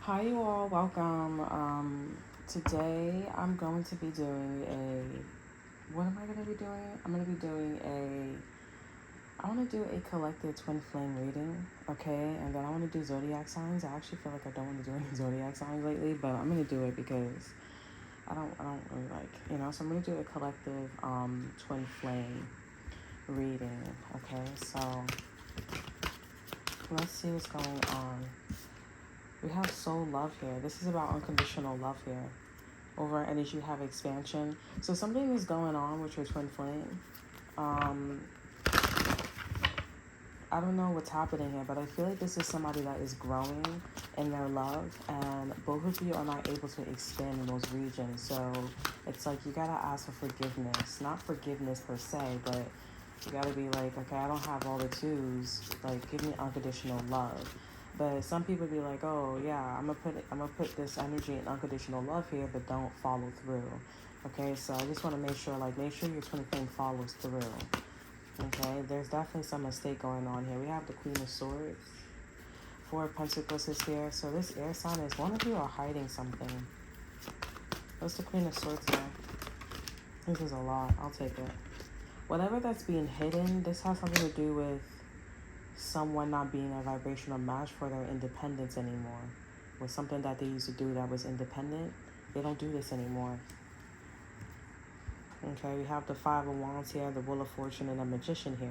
Hi, you all. Welcome. Today I'm going to be doing a. What am I going to be doing? I'm going to be doing a. I want to do a collective twin flame reading, okay? And then I want to do zodiac signs. I actually feel like I don't want to do any zodiac signs lately, but I'm going to do it because I don't really like. So I'm going to do a collective twin flame reading, okay? So let's see what's going on. We have soul love here. This is about unconditional love here. Over energy, you have expansion. So something is going on with your twin flame. Um, I don't know what's happening here, but I feel like this is somebody that is growing in their love, and both of you are not able to expand in those regions. So it's like you gotta ask for forgiveness. Not forgiveness per se, but you gotta be like, okay, I don't have all the twos. Like, give me unconditional love. But some people be like, oh yeah, I'm gonna put this energy in unconditional love here, but don't follow through. Okay, so I just want to make sure your twin flame follows through. Okay, there's definitely some mistake going on here. We have the Queen of Swords. Four of Pentacles is here. So this air sign is one of you are hiding something. What's the Queen of Swords here? This is a lot. I'll take it. Whatever that's being hidden, this has something to do with someone not being a vibrational match for their independence anymore. With something that they used to do that was independent, they don't do this anymore. Okay, we have the Five of Wands here, the Wheel of Fortune, and the Magician here.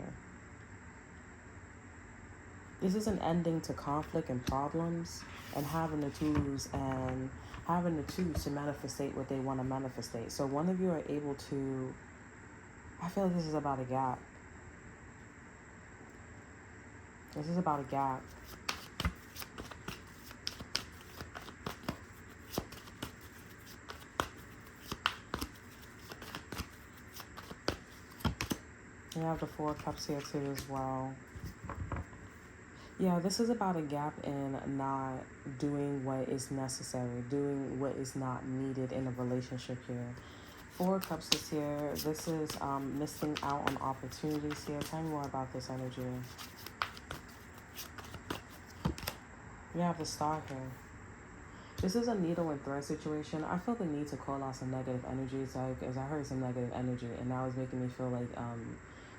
This is an ending to conflict and problems, and having the tools to manifestate what they want to manifestate. So one of you are able to, I feel like this is about a gap. This is about a gap. We have the Four of Cups here too as well. Yeah, this is about a gap in not doing what is necessary, doing what is not needed in a relationship here. Four of Cups is here. This is missing out on opportunities here. Tell me more about this energy. We have the Star here. This is a needle and thread situation. I felt the need to call out some negative energy, as I heard some negative energy, and that was making me feel like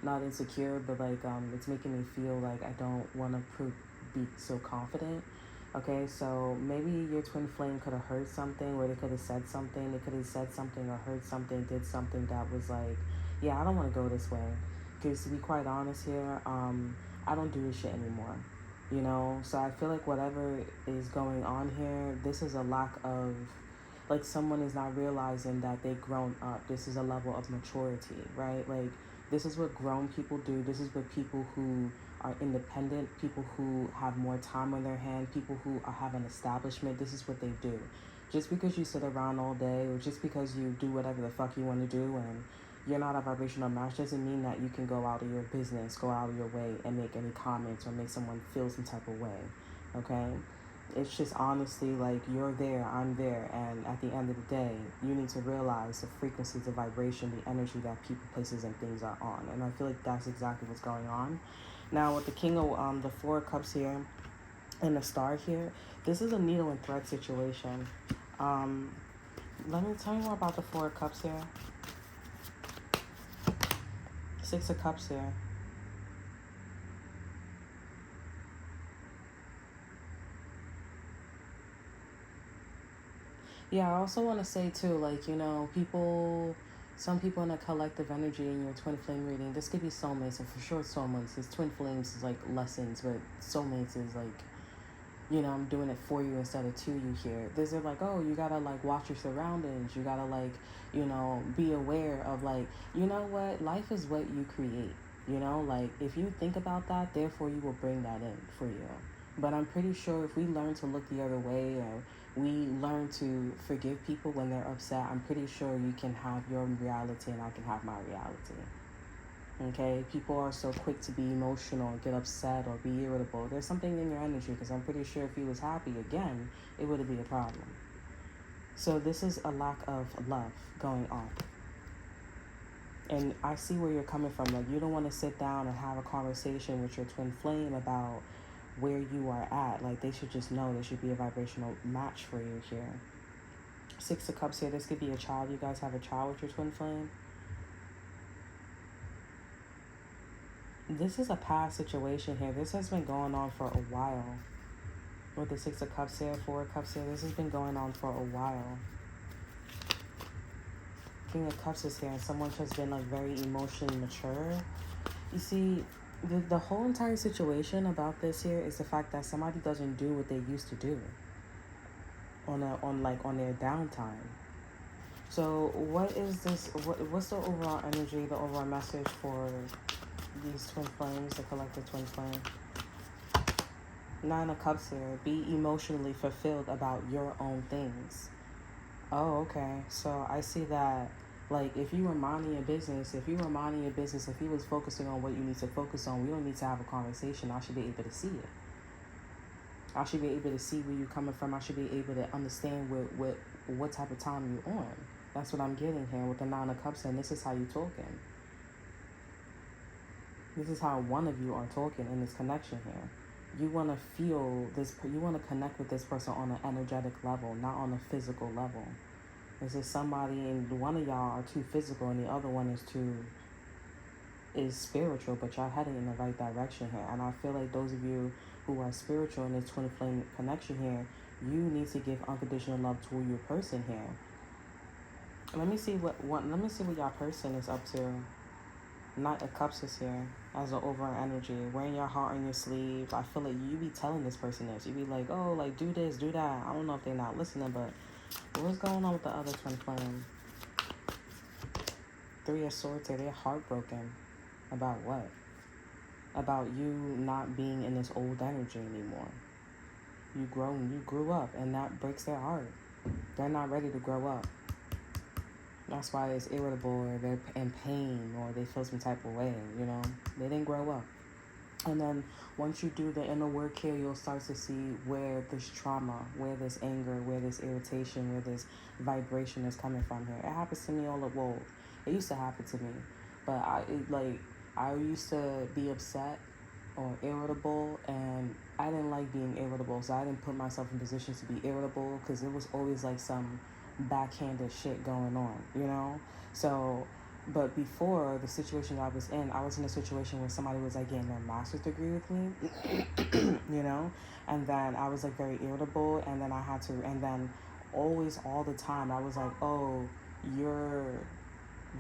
not insecure, but like it's making me feel like I don't want to be so confident. Okay, so maybe your twin flame could have heard something, or they could have said something. They could have said something or heard something, did something that was like, yeah, I don't want to go this way. Because to be quite honest here, I don't do this shit anymore. So I feel like whatever is going on here, this is a lack of, like, someone is not realizing that they've grown up. This is a level of maturity, right? Like, this is what grown people do. This is what people who are independent, people who have more time on their hand, people who have an establishment, this is what they do. Just because you sit around all day, or just because you do whatever the fuck you want to do, and you're not a vibrational match, doesn't mean that you can go out of your business, go out of your way and make any comments or make someone feel some type of way. Okay? It's just honestly like, you're there, I'm there, and at the end of the day, you need to realize the frequency, the vibration, the energy that people, places, and things are on. And I feel like that's exactly what's going on. Now with the King of the Four of Cups here and the Star here, this is a needle and thread situation. Let me tell you more about the Four of Cups here. Six of Cups here. Yeah, I also want to say too, like, some people in a collective energy in your twin flame reading, this could be soulmates, and for sure soulmates. This twin flames is like lessons, but soulmates is like, I'm doing it for you instead of to you here. These are like, oh, you gotta like watch your surroundings. You gotta like, be aware of like, you know what? Life is what you create. Like if you think about that, therefore you will bring that in for you. But I'm pretty sure if we learn to look the other way, or we learn to forgive people when they're upset, I'm pretty sure you can have your reality and I can have my reality. Okay, people are so quick to be emotional, get upset, or be irritable. There's something in your energy, because I'm pretty sure if you was happy again, it wouldn't be a problem. So this is a lack of love going on. And I see where you're coming from. Like, you don't want to sit down and have a conversation with your twin flame about where you are at. Like, they should just know there should be a vibrational match for you here. Six of Cups here. This could be a child. You guys have a child with your twin flame. This is a past situation here. This has been going on for a while. With the Six of Cups here, Four of Cups here. This has been going on for a while. King of Cups is here, and someone has been like very emotionally mature. You see, the whole entire situation about this here is the fact that somebody doesn't do what they used to do on their downtime. So what is this? What's the overall energy, the overall message for these twin flames, the collective twin flame? Nine of Cups here. Be emotionally fulfilled about your own things. Oh, okay. So I see that, like, if you were minding your business, if you was focusing on what you need to focus on, we don't need to have a conversation. I should be able to see it. I should be able to see where you're coming from. I should be able to understand what type of time you're on. That's what I'm getting here with the Nine of Cups, and this is how you're talking. This is how one of you are talking in this connection here. You want to feel this, you want to connect with this person on an energetic level, not on a physical level. This is somebody, and one of y'all are too physical and the other one is spiritual, but y'all heading in the right direction here. And I feel like those of you who are spiritual in this twin flame connection here, you need to give unconditional love to your person here. Let me see what y'all person is up to. Knight of Cups is here as an overall energy. Wearing your heart on your sleeve. I feel like you be telling this person this. You be like, oh, like, do this, do that. I don't know if they're not listening, but what's going on with the other twin flame? Three of Swords here. They're heartbroken. About what? About you not being in this old energy anymore. You grew up, and that breaks their heart. They're not ready to grow up. That's why it's irritable, or they're in pain, or they feel some type of way, you know? They didn't grow up. And then once you do the inner work here, you'll start to see where this trauma, where this anger, where this irritation, where this vibration is coming from here. It happens to me all at once. It used to happen to me. But I used to be upset or irritable, and I didn't like being irritable, so I didn't put myself in positions to be irritable, because it was always like some backhanded shit going on, you know? So, but before the situation I was in a situation where somebody was like getting their master's degree with me, you know? And then I was like very irritable, and then always, all the time, I was like, oh,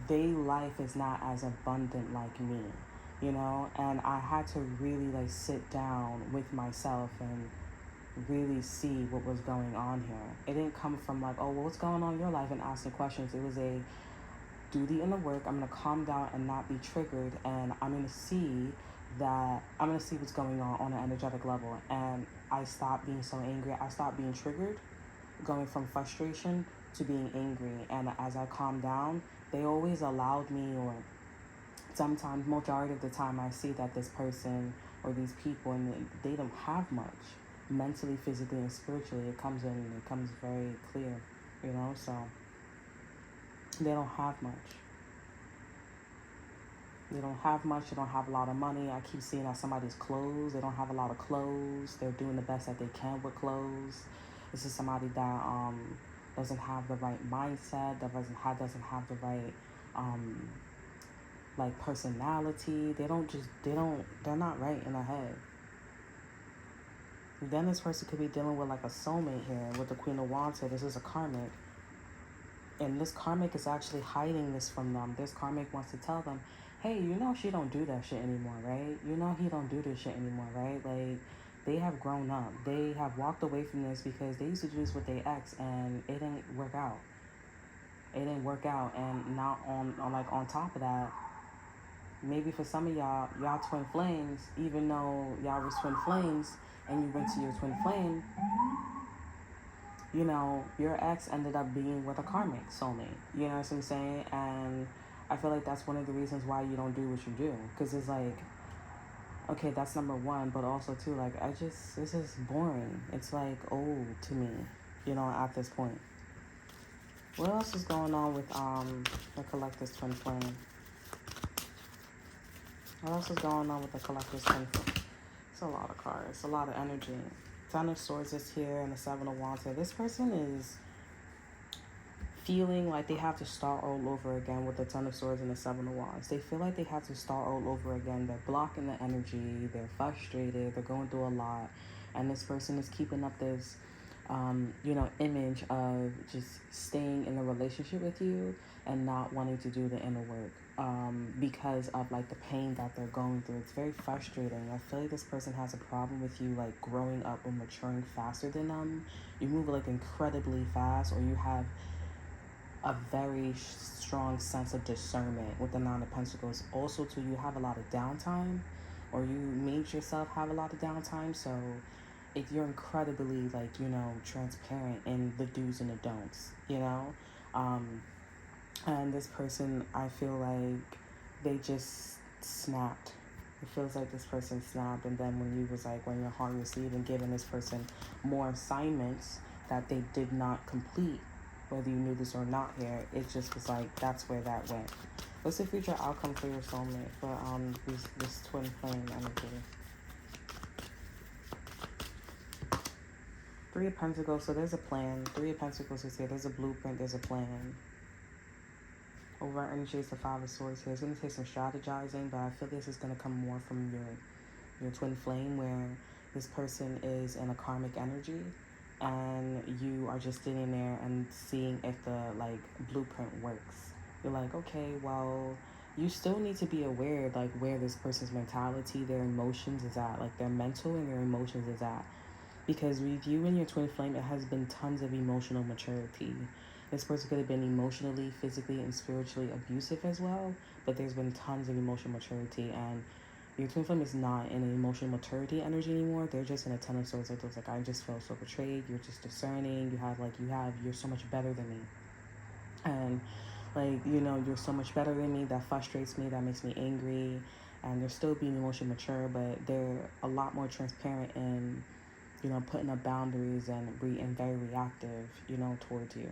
they life is not as abundant like me, you know? And I had to really like sit down with myself and really see what was going on here. It didn't come from like, oh, well, what's going on in your life, and asking questions. It was do the inner work. I'm going to calm down and not be triggered, and I'm going to see what's going on an energetic level. And I stopped being so angry. I stopped being triggered, going from frustration to being angry. And as I calmed down, they always allowed me, or sometimes, majority of the time, I see that this person or these people, and they don't have much. Mentally, physically, and spiritually, it comes very clear, you know? So they don't have much. They don't have a lot of money. I keep seeing that somebody's clothes. They don't have a lot of clothes. They're doing the best that they can with clothes. This is somebody that doesn't have the right mindset, that doesn't have the right like personality. They're not right in the head. Then this person could be dealing with like a soulmate here with the Queen of Wands here. This is a karmic. And this karmic is actually hiding this from them. This karmic wants to tell them, hey, you know she don't do that shit anymore, right? You know he don't do this shit anymore, right? Like, they have grown up. They have walked away from this because they used to do this with their ex, and it didn't work out. And now on top of that, maybe for some of y'all twin flames, even though y'all was twin flames, and you went to your twin flame, you know, your ex ended up being with a karmic soulmate. You know what I'm saying? And I feel like that's one of the reasons why you don't do what you do. Because it's like, okay, that's number one. But also, too, like, this is boring. It's like old to me, you know, at this point. What else is going on with the collector's twin flame? What else is going on with the collector's twin flame? a lot of cards, a lot of energy. Ten of Swords is here and the Seven of Wands here. This person is feeling like they have to start all over again with the Ten of Swords and the Seven of Wands. They feel like they have to start all over again. They're blocking the energy. They're frustrated. They're going through a lot. And this person is keeping up this, image of just staying in a relationship with you and not wanting to do the inner work because of like the pain that they're going through. It's very frustrating. I feel like this person has a problem with you like growing up or maturing faster than them. You move like incredibly fast, or you have a very strong sense of discernment with the Nine of Pentacles. Also, too, you have a lot of downtime, or you made yourself have a lot of downtime. So if you're incredibly transparent in the do's and the don'ts, and this person, I feel like they just snapped. It feels like this person snapped, and then when your heart was even giving this person more assignments that they did not complete, whether you knew this or not here, it just was like, that's where that went. What's the future outcome for your soulmate, for this twin flame energy? Three of Pentacles, so there's a plan. Three of Pentacles is here, there's a blueprint, there's a plan. Over energy is the Five of Swords here. It's going to take some strategizing, but I feel this is going to come more from your twin flame, where this person is in a karmic energy, and you are just sitting there and seeing if the blueprint works. You're like, okay, well, you still need to be aware where this person's mentality, their emotions is at, their mental and their emotions is at. Because with you and your twin flame, it has been tons of emotional maturity. This person could have been emotionally, physically, and spiritually abusive as well, but there's been tons of emotional maturity, and your twin flame is not in an emotional maturity energy anymore. They're just in a Ten of Swords. Like, I just felt so betrayed. You're just discerning. You're so much better than me. And you're so much better than me. That frustrates me. That makes me angry. And they're still being emotionally mature, but they're a lot more transparent in, putting up boundaries and very reactive, towards you.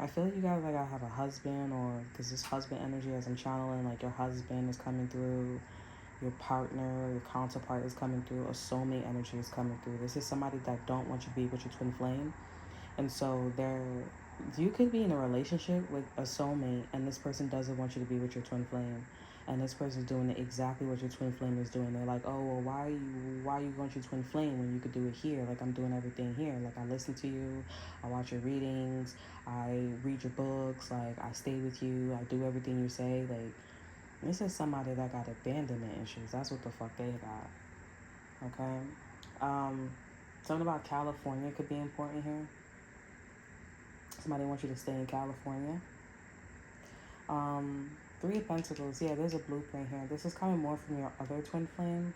I feel like you guys have a husband, or because this husband energy, as I'm channeling, your husband is coming through, your partner, your counterpart is coming through, a soulmate energy is coming through. This is somebody that don't want you to be with your twin flame, and so you could be in a relationship with a soulmate, and this person doesn't want you to be with your twin flame. And this person's doing exactly what your twin flame is doing. They're like, oh, well, why are you going to your twin flame when you could do it here? I'm doing everything here. I listen to you. I watch your readings. I read your books. I stay with you. I do everything you say. This is somebody that got abandonment issues. That's what the fuck they got. Okay? Something about California could be important here. Somebody wants you to stay in California. Three of Pentacles. Yeah, there's a blueprint here. This is coming more from your other twin flame.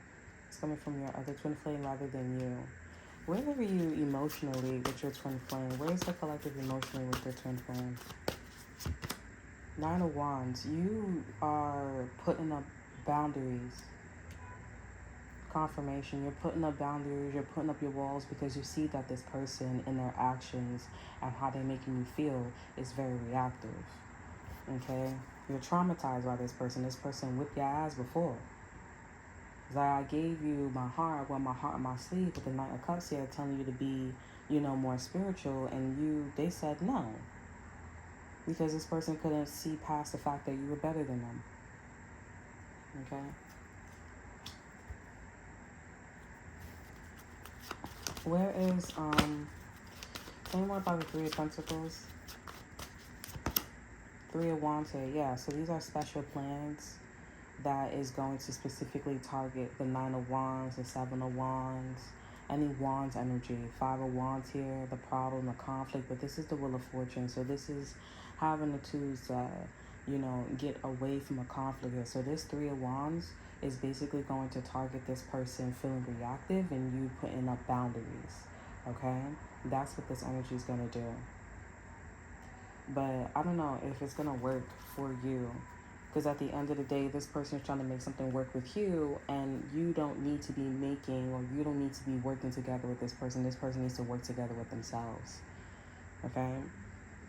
It's coming from your other twin flame rather than you. Where are you emotionally with your twin flame? Where is the collective emotionally with your twin flame? Nine of Wands. You are putting up boundaries. Confirmation. You're putting up boundaries. You're putting up your walls because you see that this person in their actions and how they're making you feel is very reactive. Okay? You're traumatized by this person. This person whipped your ass before. I gave you my heart, my heart on my sleeve, with the Knight of Cups here telling you to be, more spiritual, and they said no. Because this person couldn't see past the fact that you were better than them. Okay? Where is, tell me more about the Three of Pentacles. Three of Wands here. Yeah, so these are special plans that is going to specifically target the Nine of Wands, the Seven of Wands, any Wands energy. Five of Wands here, the problem, the conflict, but this is the Wheel of Fortune. So this is having the tools to, get away from a conflict here. So this Three of Wands is basically going to target this person feeling reactive and you putting up boundaries. Okay? That's what this energy is going to do. But I don't know if it's going to work for you. Because at the end of the day, this person is trying to make something work with you, and you don't need to be making, or you don't need to be working together with this person. This person needs to work together with themselves. Okay?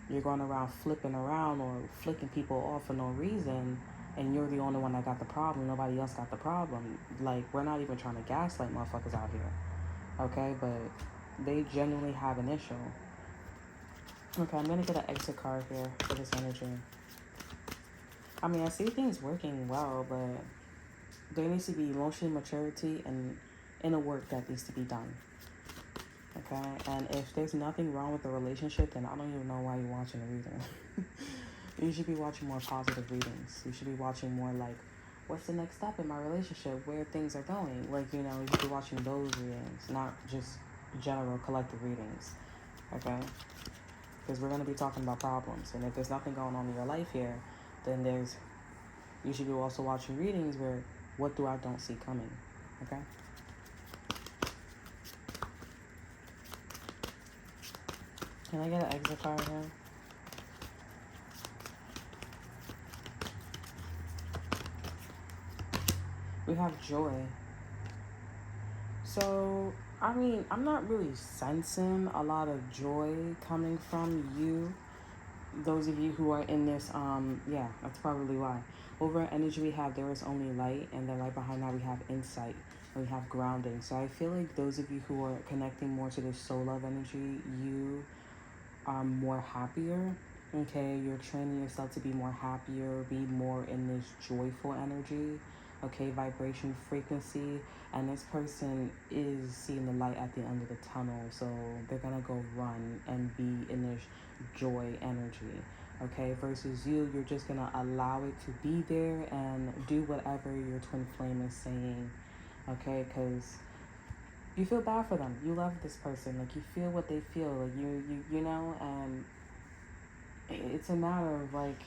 You're going around flipping around or flicking people off for no reason, and you're the only one that got the problem. Nobody else got the problem. Like, we're not even trying to gaslight motherfuckers out here, okay? But they genuinely have an issue. Okay, I'm gonna get an exit card here for this energy. I mean, I see things working well, but there needs to be emotional maturity and inner work that needs to be done. Okay, and if there's nothing wrong with the relationship, then I don't even know why you're watching a reading. You should be watching more positive readings. You should be watching more like, what's the next step in my relationship? Where things are going? Like, you know, you should be watching those readings, not just general collective readings. Okay, because we're gonna be talking about problems, and if there's nothing going on in your life here, then you should be also watching readings where what do I don't see coming. Okay. Can I get an exit card here? We have joy. So, I mean, I'm not really sensing a lot of joy coming from you. Those of you who are in this, yeah, that's probably why. Over energy we have, there is only light, and then right behind that we have insight, and we have grounding. So I feel like those of you who are connecting more to this soul love energy, you are more happier. Okay, you're training yourself to be more happier, be more in this joyful energy, okay, vibration, frequency, and this person is seeing the light at the end of the tunnel, so they're gonna go run and be in this joy energy, okay, versus you're just gonna allow it to be there and do whatever your twin flame is saying, okay, because you feel bad for them. You love this person. Like, you feel what they feel. Like, you know, and it's a matter of, like,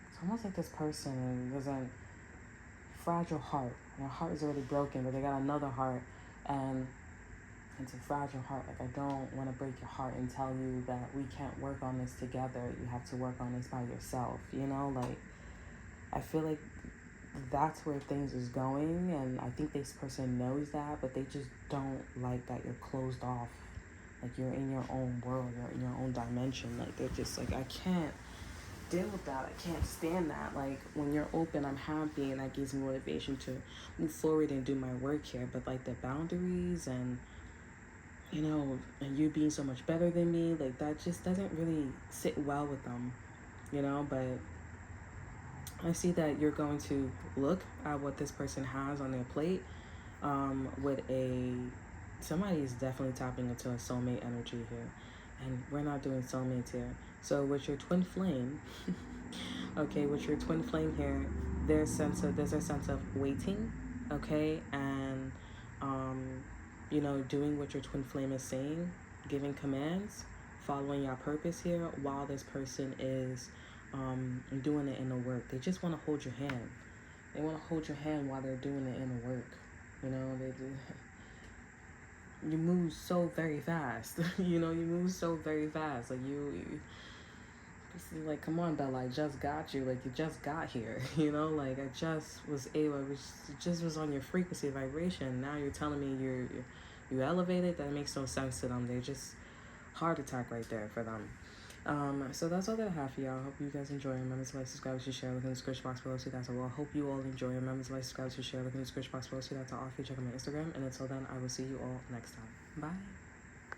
it's almost like this person doesn't fragile heart. Their heart is already broken, but they got another heart, and it's a fragile heart. Like, I don't want to break your heart and tell you that we can't work on this together. You have to work on this by yourself. You know, like, I feel like that's where things is going, and I think this person knows that, but they just don't like that you're closed off. Like, you're in your own world, you're in your own dimension. Like, they're just like, I can't deal with that. I can't stand that. Like, when you're open, I'm happy, and that gives me motivation to move forward and do my work here. But like, the boundaries and, you know, and you being so much better than me, like, that just doesn't really sit well with them, you know. But I see that you're going to look at what this person has on their plate, with somebody is definitely tapping into a soulmate energy here, and we're not doing soulmates here. So with your twin flame, okay, with your twin flame here, there's a sense of waiting, okay, and you know, doing what your twin flame is saying, giving commands, following your purpose here, while this person is doing the inner work. They just want to hold your hand. They want to hold your hand while they're doing the inner work. You know, you move so very fast. You know, you move so very fast. Like, you like, come on, Bella, I just got you. Like, you just got here. You know, like, I just was just was on your frequency vibration. Now you're telling me you elevated. That makes no sense to them. They're just heart attack right there for them. So that's all that I have for y'all. I hope you guys enjoy. Remember to like, subscribe, to share, look in the description box below. See that's all. I hope you all enjoy. Remember to like, subscribe, to share, look in the description box below. See that's all. Check out my Instagram. And until then, I will see you all next time. Bye.